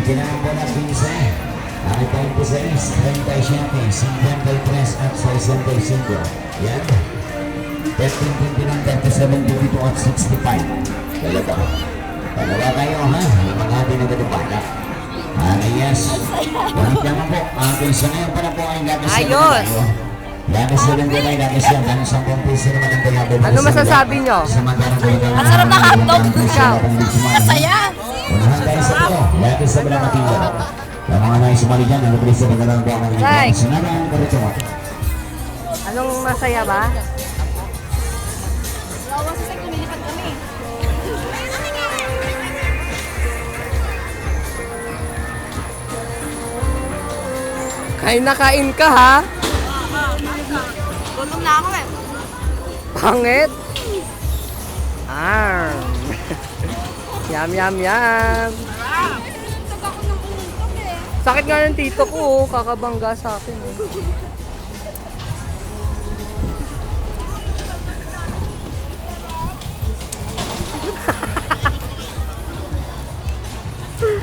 Tinambo na 15. Ay 26, 37, 53 at 65. Yan. 13, 29, 37, 22 at 65. Talaga. Dalawa kayo ha. Yung mga pinagdadubala. Yes. Nandiyan mo po. Kung sa ngayon pala po ay labis na tayo. Labis na lang tayo. Labis yan. Dahil sa piso naman ang tayo. Ano masasabi nyo? Ang sarap na hotdog. Masaya. Unahan tayo sa ito. Labis na bilang matilo. Yung mga nais sumali dyan, ano please na nagalaang po ang Like. sinalang karito mo. Anong masaya ba? Lawas sa kumilipad kami. Kain na kain ka ha? Gutom na ako eh. Pangit? Ah. Yum, yum, yum. Sakit nga ng tito ko, kakabangga sa akin.